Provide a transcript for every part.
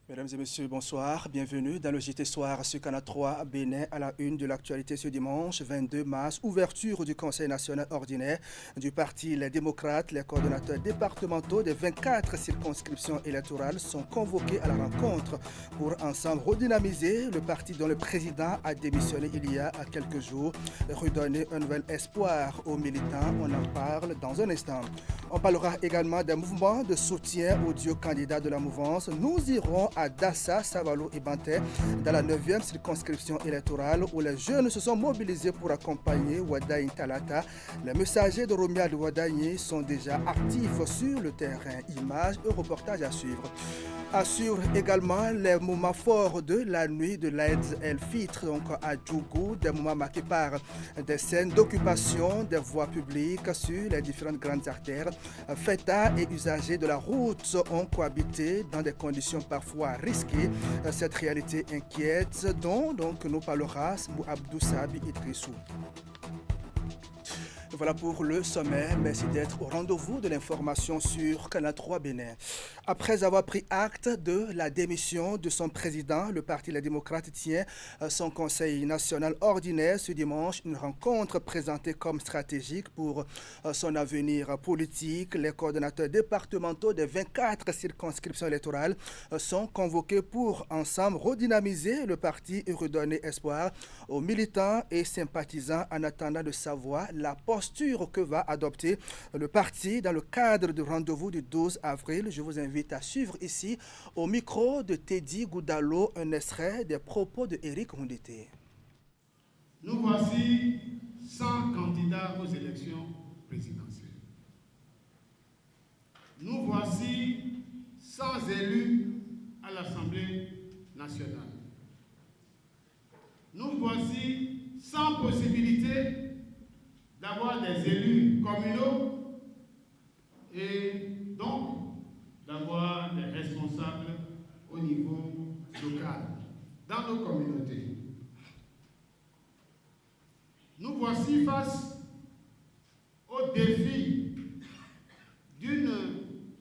Mesdames et messieurs, bonsoir. Bienvenue dans le JT Soir sur Canal 3 Bénin à la une de l'actualité ce dimanche 22 mars. Ouverture du Conseil national ordinaire du Parti Les Démocrates. Les coordonnateurs départementaux des 24 circonscriptions électorales sont convoqués à la rencontre pour ensemble redynamiser le parti dont le président a démissionné il y a quelques jours, redonner un nouvel espoir aux militants. On en parle dans un instant. On parlera également d'un mouvement de soutien aux deux candidats de la mouvance. Nous irons à Dassa, Savalo et Banté, dans la 9e circonscription électorale où les jeunes se sont mobilisés pour accompagner Wadaï Talata. Les messagers de Romia de Wadaï sont déjà actifs sur le terrain. Images et reportages à suivre. Assure également les moments forts de la nuit de l'Aïd el-Fitr, donc à Djougou, des moments marqués par des scènes d'occupation des voies publiques sur les différentes grandes artères. Fêtards et usagers de la route ont cohabité dans des conditions parfois risquées. Cette réalité inquiète dont donc nous parlera Abdou Sabi Idrissou. Voilà pour le sommet. Merci d'être au rendez-vous de l'information sur Canal 3 Bénin. Après avoir pris acte de la démission de son président, le Parti Les Démocrates tient son conseil national ordinaire ce dimanche. Une rencontre présentée comme stratégique pour son avenir politique. Les coordonnateurs départementaux des 24 circonscriptions électorales sont convoqués pour ensemble redynamiser le parti et redonner espoir aux militants et sympathisants en attendant de savoir la posture que va adopter le parti dans le cadre du rendez-vous du 12 avril. Je vous invite à suivre ici au micro de Teddy Goudalo un extrait des propos de Éric Rondité. Nous voici 100 candidats aux élections présidentielles. Nous voici 100 élus à l'Assemblée nationale. Nous voici 100 possibilités d'avoir des élus communaux et donc d'avoir des responsables au niveau local dans nos communautés. Nous voici face au défi d'une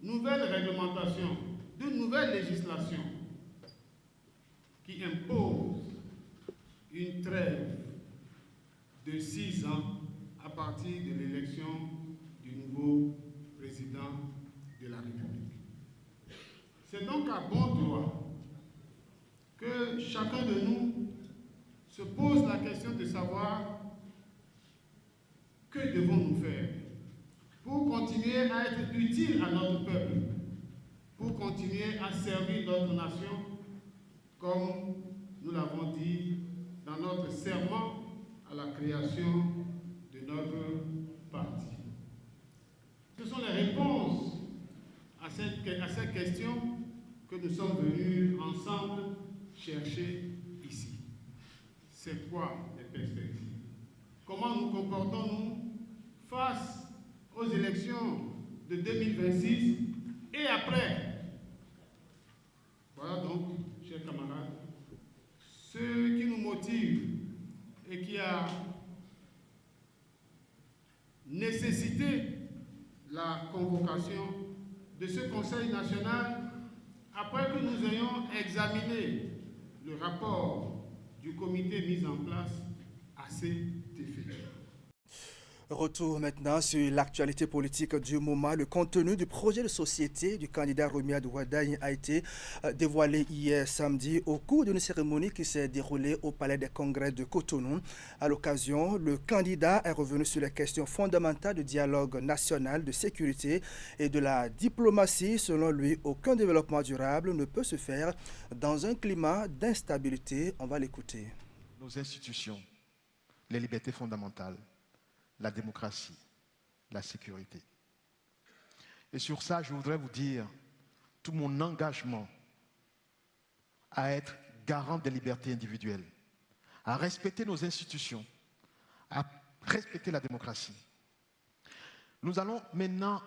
nouvelle réglementation, d'une nouvelle législation qui impose une trêve de 6 ans à partir de l'élection du nouveau président de la République. C'est donc à bon droit que chacun de nous se pose la question de savoir que devons-nous faire pour continuer à être utile à notre peuple, pour continuer à servir notre nation comme nous l'avons dit dans notre serment à la création de notre parti. Ce sont les réponses à cette question que nous sommes venus ensemble chercher ici. C'est quoi les perspectives? Comment nous comportons-nous face aux élections de 2026 et après? Voilà donc, chers camarades, ce qui nous motive et qui a nécessité la convocation de ce Conseil national après que nous ayons examiné le rapport du comité mis en place à cet effet. Retour maintenant sur l'actualité politique du moment. Le contenu du projet de société du candidat Romia de Wadaï a été dévoilé hier samedi au cours d'une cérémonie qui s'est déroulée au Palais des Congrès de Cotonou. À l'occasion, le candidat est revenu sur les questions fondamentales du dialogue national, de sécurité et de la diplomatie. Selon lui, aucun développement durable ne peut se faire dans un climat d'instabilité. On va l'écouter. Nos institutions, les libertés fondamentales, la démocratie, la sécurité. Et sur ça, je voudrais vous dire tout mon engagement à être garant des libertés individuelles, à respecter nos institutions, à respecter la démocratie. Nous allons maintenant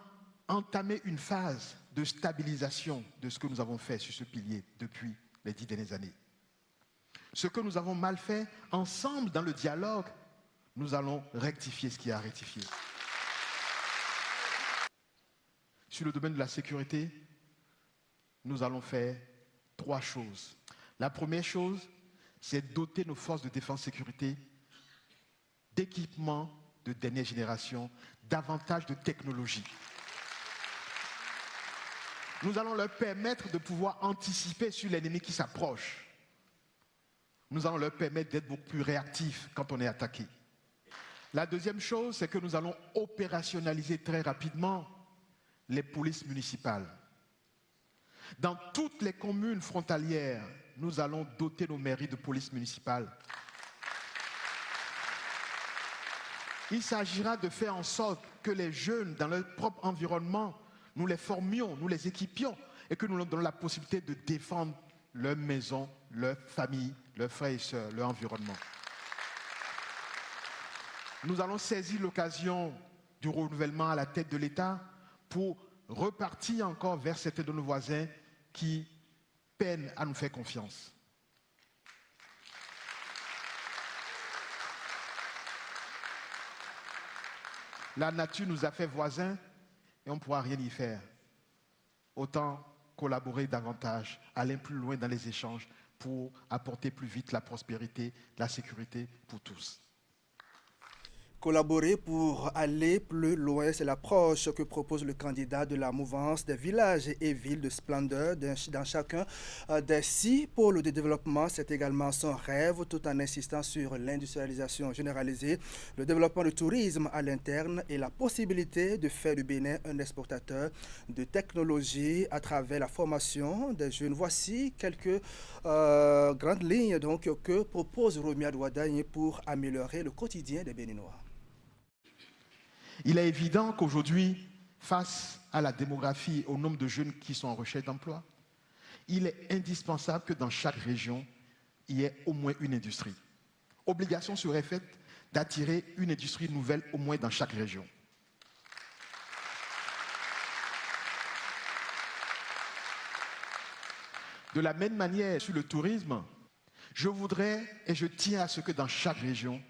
entamer une phase de stabilisation de ce que nous avons fait sur ce pilier depuis les 10 dernières années. Ce que nous avons mal fait, ensemble dans le dialogue, nous allons rectifier ce qui est à rectifier. Sur le domaine de la sécurité, nous allons faire 3 choses. La première chose, c'est doter nos forces de défense et sécurité d'équipements de dernière génération, davantage de technologie. Nous allons leur permettre de pouvoir anticiper sur l'ennemi qui s'approche. Nous allons leur permettre d'être beaucoup plus réactifs quand on est attaqué. La deuxième chose, c'est que nous allons opérationnaliser très rapidement les polices municipales. Dans toutes les communes frontalières, nous allons doter nos mairies de police municipales. Il s'agira de faire en sorte que les jeunes, dans leur propre environnement, nous les formions, nous les équipions et que nous leur donnions la possibilité de défendre leur maison, leur famille, leurs frères et sœurs, leur environnement. Nous allons saisir l'occasion du renouvellement à la tête de l'État pour repartir encore vers certains de nos voisins qui peinent à nous faire confiance. La nature nous a fait voisins et on ne pourra rien y faire. Autant collaborer davantage, aller plus loin dans les échanges pour apporter plus vite la prospérité, la sécurité pour tous. Collaborer pour aller plus loin, c'est l'approche que propose le candidat de la mouvance des villages et villes de splendeur dans chacun des 6 pôles de développement. C'est également son rêve, tout en insistant sur l'industrialisation généralisée, le développement du tourisme à l'interne et la possibilité de faire du Bénin un exportateur de technologie à travers la formation des jeunes. Voici quelques grandes lignes donc, que propose Romia Douadagne pour améliorer le quotidien des Béninois. Il est évident qu'aujourd'hui, face à la démographie et au nombre de jeunes qui sont en recherche d'emploi, il est indispensable que dans chaque région, il y ait au moins une industrie. Obligation serait faite d'attirer une industrie nouvelle au moins dans chaque région. De la même manière, sur le tourisme, je voudrais et je tiens à ce que dans chaque région,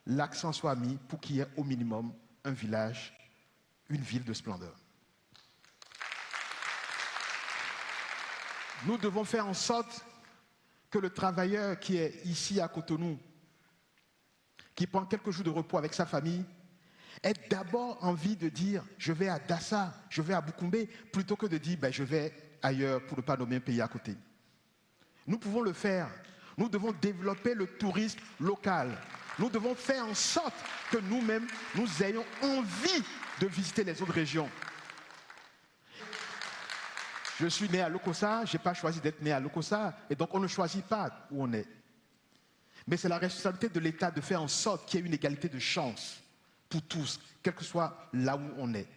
l'accent soit mis pour qu'il y ait au minimum un village, une ville de splendeur. Nous devons faire en sorte que le travailleur qui est ici à Cotonou, qui prend quelques jours de repos avec sa famille, ait d'abord envie de dire « je vais à Dassa, je vais à Boukoumbe » plutôt que de dire « je vais ailleurs pour ne pas nommer un pays à côté ». Nous pouvons le faire. Nous devons développer le tourisme local. Nous devons faire en sorte que nous-mêmes, nous ayons envie de visiter les autres régions. Je suis né à Lokossa, je n'ai pas choisi d'être né à Lokossa, et donc on ne choisit pas où on est. Mais c'est la responsabilité de l'État de faire en sorte qu'il y ait une égalité de chance pour tous, quel que soit là où on est.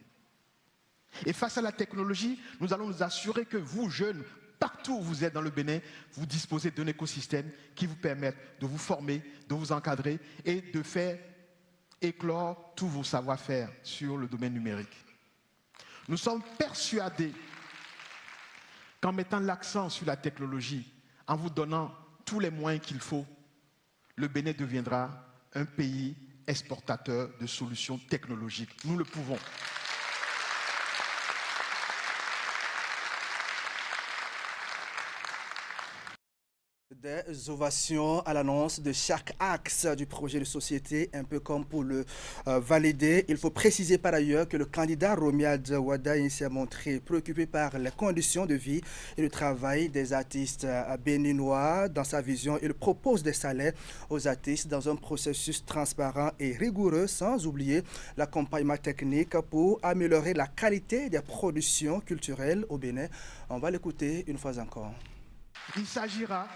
Et face à la technologie, nous allons nous assurer que vous, jeunes, partout où vous êtes dans le Bénin, vous disposez d'un écosystème qui vous permette de vous former, de vous encadrer et de faire éclore tous vos savoir-faire sur le domaine numérique. Nous sommes persuadés qu'en mettant l'accent sur la technologie, en vous donnant tous les moyens qu'il faut, le Bénin deviendra un pays exportateur de solutions technologiques. Nous le pouvons. Des ovations à l'annonce de chaque axe du projet de société, un peu comme pour le valider. Il faut préciser par ailleurs que le candidat Romia Douadagne s'est montré préoccupé par les conditions de vie et le travail des artistes béninois. Dans sa vision, il propose des salaires aux artistes dans un processus transparent et rigoureux, sans oublier l'accompagnement technique pour améliorer la qualité des productions culturelles au Bénin. On va l'écouter une fois encore. Il s'agira,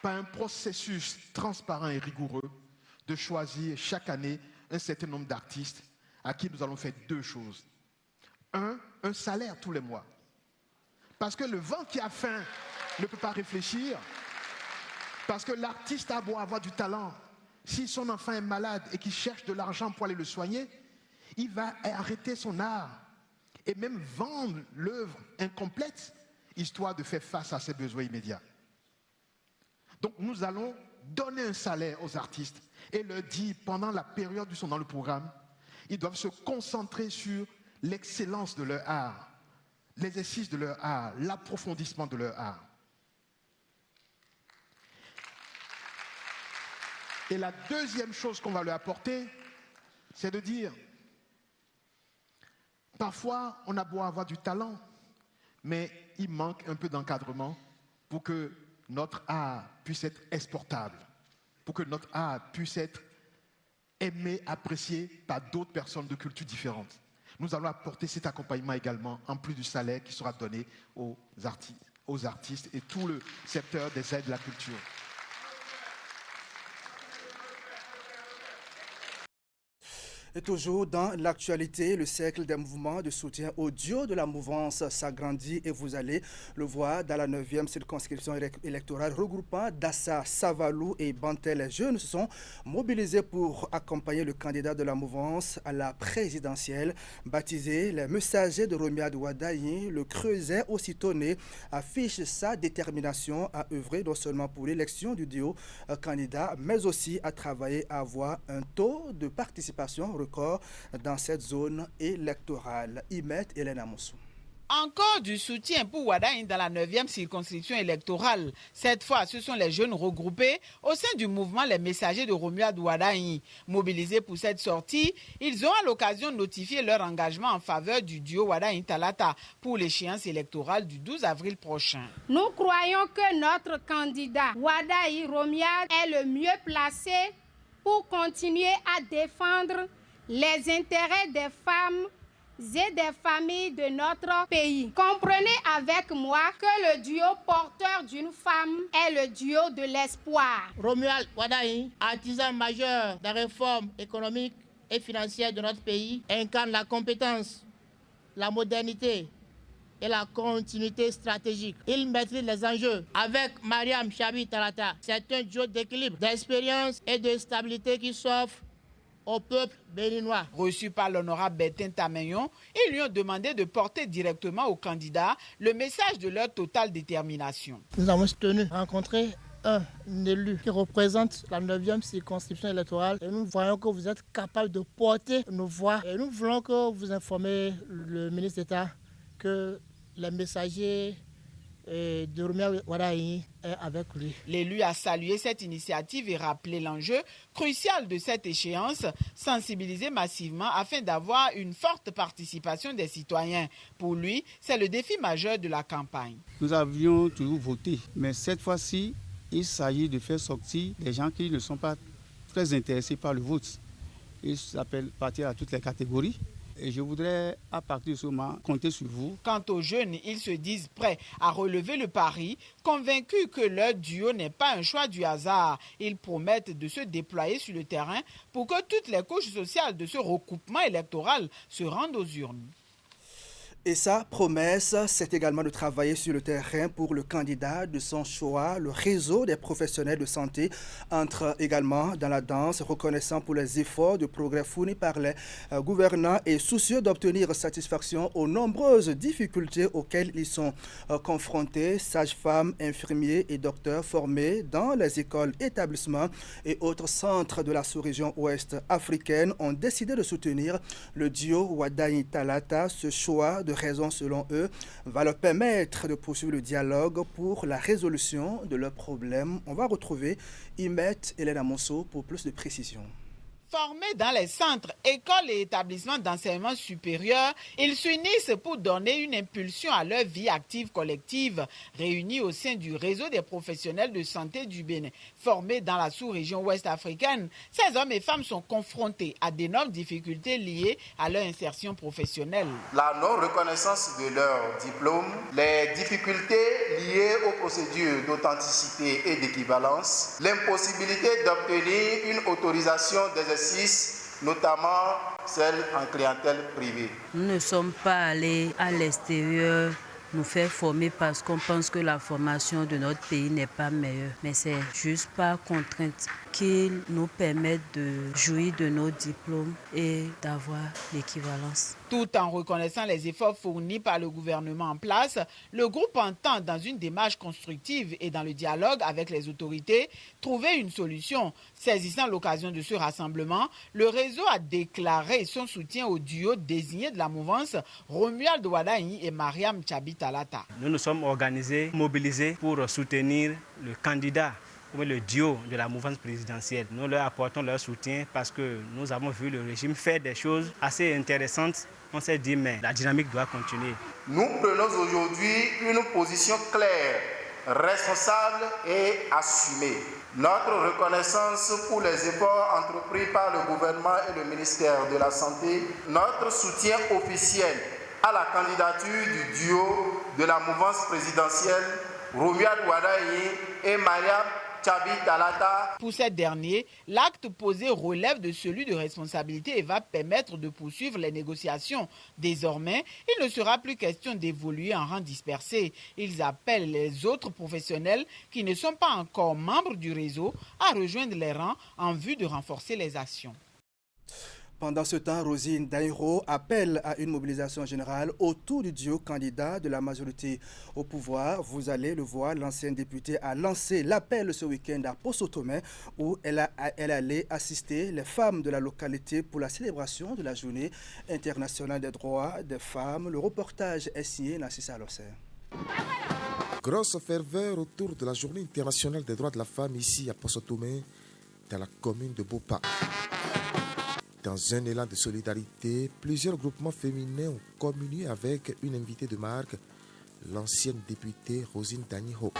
par un processus transparent et rigoureux, de choisir chaque année un certain nombre d'artistes à qui nous allons faire 2 choses. Un salaire tous les mois. Parce que le vent qui a faim ne peut pas réfléchir. Parce que l'artiste a beau avoir du talent. Si son enfant est malade et qu'il cherche de l'argent pour aller le soigner, il va arrêter son art et même vendre l'œuvre incomplète, histoire de faire face à ses besoins immédiats. Donc nous allons donner un salaire aux artistes et leur dire, pendant la période où ils sont dans le programme, ils doivent se concentrer sur l'excellence de leur art, l'exercice de leur art, l'approfondissement de leur art. Et la deuxième chose qu'on va leur apporter, c'est de dire, parfois on a beau avoir du talent, mais il manque un peu d'encadrement pour que notre art puisse être exportable, pour que notre art puisse être aimé, apprécié par d'autres personnes de cultures différentes. Nous allons apporter cet accompagnement également, en plus du salaire qui sera donné aux artistes et tout le secteur des aides de la culture. Et toujours dans l'actualité, le cercle des mouvements de soutien au duo de la mouvance s'agrandit et vous allez le voir dans la 9e circonscription électorale regroupant Dassa, Savalou et Bantel. Les jeunes se sont mobilisés pour accompagner le candidat de la mouvance à la présidentielle. Baptisé les messagers de Romiad Wadayi, le Creuset aussitôt né affiche sa détermination à œuvrer non seulement pour l'élection du duo candidat, mais aussi à travailler à avoir un taux de participation record dans cette zone électorale. Imet Hélène Amoussou. Encore du soutien pour Wadayi dans la 9e circonscription électorale. Cette fois, ce sont les jeunes regroupés au sein du mouvement Les Messagers de Romuald Wadayi. Mobilisés pour cette sortie, ils ont à l'occasion notifié leur engagement en faveur du duo Wadayi Talata pour l'échéance électorale du 12 avril prochain. Nous croyons que notre candidat Wadayi Romuald est le mieux placé pour continuer à défendre les intérêts des femmes et des familles de notre pays. Comprenez avec moi que le duo porteur d'une femme est le duo de l'espoir. Romuald Wadayi, artisan majeur des réformes économiques et financières de notre pays, incarne la compétence, la modernité et la continuité stratégique. Il maîtrise les enjeux. Avec Mariam Chabi Talata, c'est un duo d'équilibre, d'expérience et de stabilité qui s'offre au peuple béninois. Reçu par l'honorable Bertin Tamayon, ils lui ont demandé de porter directement au candidat le message de leur totale détermination. Nous avons tenu à rencontrer un élu qui représente la 9e circonscription électorale et nous voyons que vous êtes capable de porter nos voix et nous voulons que vous informez le ministre d'État que les messagers de Romuald Wadayi est avec lui. L'élu a salué cette initiative et rappelé l'enjeu crucial de cette échéance, sensibiliser massivement afin d'avoir une forte participation des citoyens. Pour lui, c'est le défi majeur de la campagne. Nous avions toujours voté, mais cette fois-ci, il s'agit de faire sortir des gens qui ne sont pas très intéressés par le vote. Ils s'appellent partir à toutes les catégories. Et je voudrais, à partir de ce moment, compter sur vous. Quant aux jeunes, ils se disent prêts à relever le pari, convaincus que leur duo n'est pas un choix du hasard. Ils promettent de se déployer sur le terrain pour que toutes les couches sociales de ce recoupement électoral se rendent aux urnes. Et sa promesse, c'est également de travailler sur le terrain pour le candidat de son choix. Le réseau des professionnels de santé entre également dans la danse, reconnaissant pour les efforts de progrès fournis par les gouvernants et soucieux d'obtenir satisfaction aux nombreuses difficultés auxquelles ils sont confrontés. Sages-femmes, infirmiers et docteurs formés dans les écoles, établissements et autres centres de la sous-région ouest africaine ont décidé de soutenir le duo Wadayi Talata. Ce choix de raison, selon eux, va leur permettre de poursuivre le dialogue pour la résolution de leurs problèmes. On va retrouver Imet Hélène Amoussou pour plus de précisions. Formés dans les centres, écoles et établissements d'enseignement supérieur, ils s'unissent pour donner une impulsion à leur vie active collective. Réunis au sein du réseau des professionnels de santé du Bénin, formés dans la sous-région ouest africaine, ces hommes et femmes sont confrontés à d'énormes difficultés liées à leur insertion professionnelle. La non-reconnaissance de leur diplôme, les difficultés liées aux procédures d'authenticité et d'équivalence, l'impossibilité d'obtenir une autorisation d'exercice, notamment celle en clientèle privée. Nous ne sommes pas allés à l'extérieur nous faire former parce qu'on pense que la formation de notre pays n'est pas meilleure. Mais c'est juste par contrainte qu'ils nous permettent de jouir de nos diplômes et d'avoir l'équivalence. Tout en reconnaissant les efforts fournis par le gouvernement en place, le groupe entend, dans une démarche constructive et dans le dialogue avec les autorités, trouver une solution. Saisissant l'occasion de ce rassemblement, le réseau a déclaré son soutien au duo désigné de la mouvance Romuald Wadayi et Mariam Tchabi Talata. Nous nous sommes organisés, mobilisés pour soutenir le candidat ou le duo de la mouvance présidentielle. Nous leur apportons leur soutien parce que nous avons vu le régime faire des choses assez intéressantes. On s'est dit, mais la dynamique doit continuer. Nous prenons aujourd'hui une position claire, responsable et assumée. Notre reconnaissance pour les efforts entrepris par le gouvernement et le ministère de la Santé, notre soutien officiel à la candidature du duo de la mouvance présidentielle Romuald Wadayi et Mariam Tchabi Talata. Pour ces derniers, l'acte posé relève de celui de responsabilité et va permettre de poursuivre les négociations. Désormais, il ne sera plus question d'évoluer en rang dispersé. Ils appellent les autres professionnels qui ne sont pas encore membres du réseau à rejoindre les rangs en vue de renforcer les actions. Pendant ce temps, Rosine Daïro appelle à une mobilisation générale autour du duo candidat de la majorité au pouvoir. Vous allez le voir, l'ancienne députée a lancé l'appel ce week-end à Poso-Tomé où elle allait assister les femmes de la localité pour la célébration de la journée internationale des droits des femmes. Le reportage est signé Nassissa Losser. Grosse ferveur autour de la journée internationale des droits de la femme ici à Poso-Tomé, dans la commune de Bopa. Dans un élan de solidarité, plusieurs groupements féminins ont communié avec une invitée de marque, l'ancienne députée Rosine Daïro.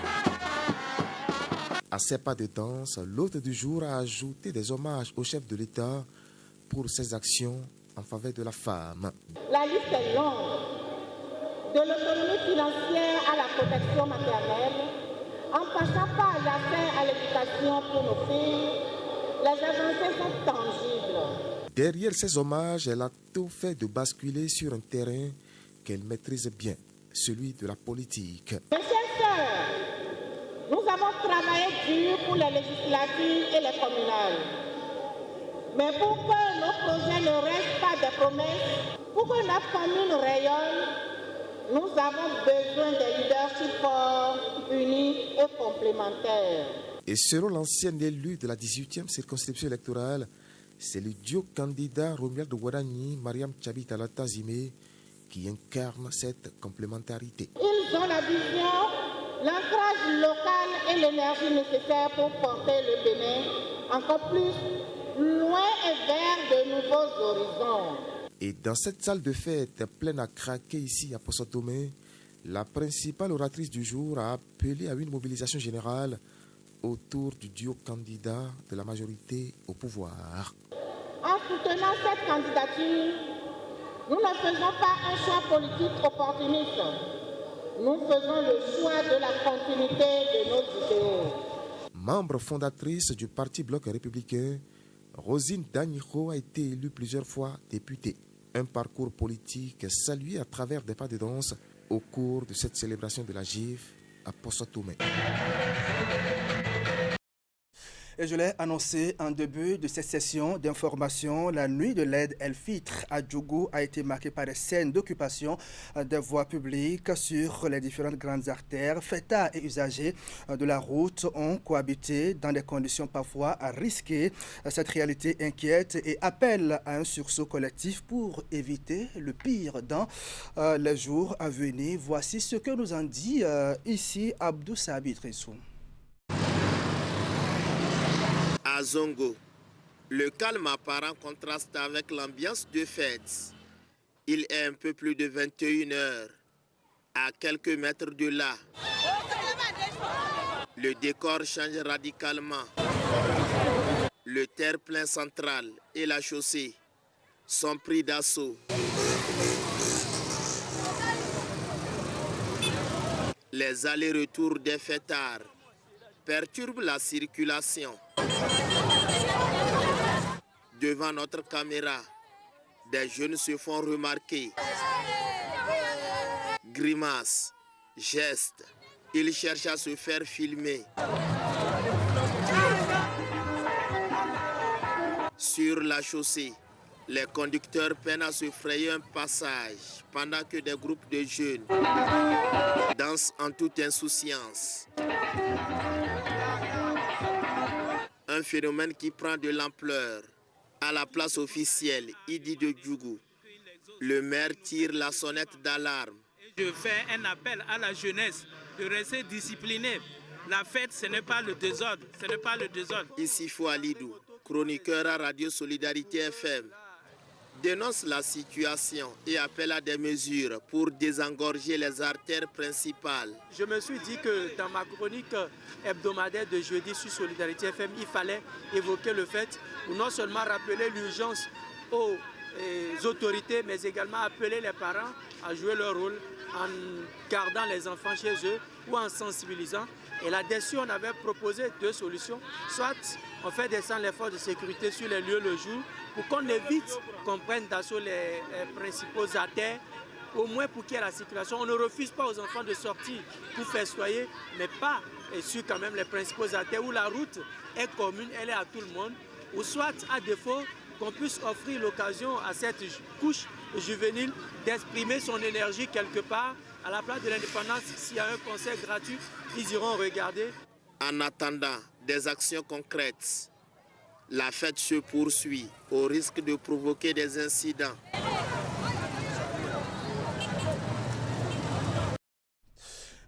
À ses pas de danse, l'hôte du jour a ajouté des hommages au chef de l'État pour ses actions en faveur de la femme. La liste est longue, de l'autonomie financière à la protection maternelle, en passant par l'accès à l'éducation pour nos filles, les avancées sont tangibles. Derrière ces hommages, elle a tout fait de basculer sur un terrain qu'elle maîtrise bien, celui de la politique. Mes chers sœurs, nous avons travaillé dur pour les législatives et les communales. Mais pour que nos projets ne restent pas des promesses, pour que notre commune rayonne, nous avons besoin de leadership forts, unis et complémentaires. Et selon l'ancienne élue de la 18e circonscription électorale, c'est le duo candidat Romuald Wadayi, Mariam Tchabi Talata Zimé qui incarne cette complémentarité. Ils ont la vision, l'ancrage local et l'énergie nécessaire pour porter le Bénin encore plus loin et vers de nouveaux horizons. Et dans cette salle de fête pleine à craquer ici à Poso-Tomé, la principale oratrice du jour a appelé à une mobilisation générale autour du duo candidat de la majorité au pouvoir. En soutenant cette candidature, nous ne faisons pas un choix politique opportuniste. Nous faisons le choix de la continuité de nos idéaux. Membre fondatrice du Parti Bloc républicain, Rosine Daïro a été élue plusieurs fois députée. Un parcours politique salué à travers des pas de danse au cours de cette célébration de la GIF à Poso-Tomé. Et je l'ai annoncé en début de cette session d'information, la nuit de l'Aïd el-Fitr à Djougou a été marquée par des scènes d'occupation des voies publiques sur les différentes grandes artères. Fêtards et usagers de la route ont cohabité dans des conditions parfois risquées. Cette réalité inquiète et appelle à un sursaut collectif pour éviter le pire dans les jours à venir. Voici ce que nous en dit ici Abdou Sabi Trissou. À Zongo, le calme apparent contraste avec l'ambiance de fête. Il est un peu plus de 21 heures. À quelques mètres de là, le décor change radicalement. Le terre-plein central et la chaussée sont pris d'assaut. Les allers-retours des fêtards perturbent la circulation. Devant notre caméra, des jeunes se font remarquer. Grimaces, gestes, ils cherchent à se faire filmer. Sur la chaussée, Les conducteurs peinent à se frayer un passage pendant que des groupes de jeunes dansent en toute insouciance. Un phénomène qui prend de l'ampleur. À la place officielle, Idi de Djougou, le maire tire la sonnette d'alarme. Je fais un appel à la jeunesse de rester disciplinée. La fête, ce n'est pas le désordre, ce n'est pas le désordre. Issifou Alidou, chroniqueur à Radio Solidarité FM, dénonce la situation et appelle à des mesures pour désengorger les artères principales. Je me suis dit que dans ma chronique hebdomadaire de jeudi sur Solidarité FM, il fallait évoquer le fait ou non seulement rappeler l'urgence aux autorités, mais également appeler les parents à jouer leur rôle en gardant les enfants chez eux ou en sensibilisant. Et là-dessus, on avait proposé deux solutions. Soit on fait descendre les forces de sécurité sur les lieux le jour pour qu'on évite qu'on prenne d'assaut les principaux artères, au moins pour qu'il y ait la circulation. On ne refuse pas aux enfants de sortir pour festoyer, mais pas sur quand même les principaux artères où la route est commune, elle est à tout le monde. Ou soit, à défaut, qu'on puisse offrir l'occasion à cette couche juvénile d'exprimer son énergie quelque part. À la place de l'indépendance, s'il y a un concert gratuit, ils iront regarder. En attendant des actions concrètes, la fête se poursuit au risque de provoquer des incidents.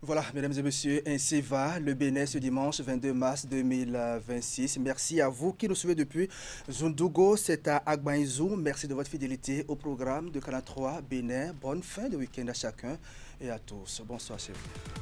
Voilà, mesdames et messieurs, ainsi va le Bénin ce dimanche 22 mars 2026. Merci à vous qui nous suivez depuis Zundugo, c'est à Agbaïzou. Merci de votre fidélité au programme de Canal 3 Bénin. Bonne fin de week-end à chacun et à tous. Bonsoir chez vous.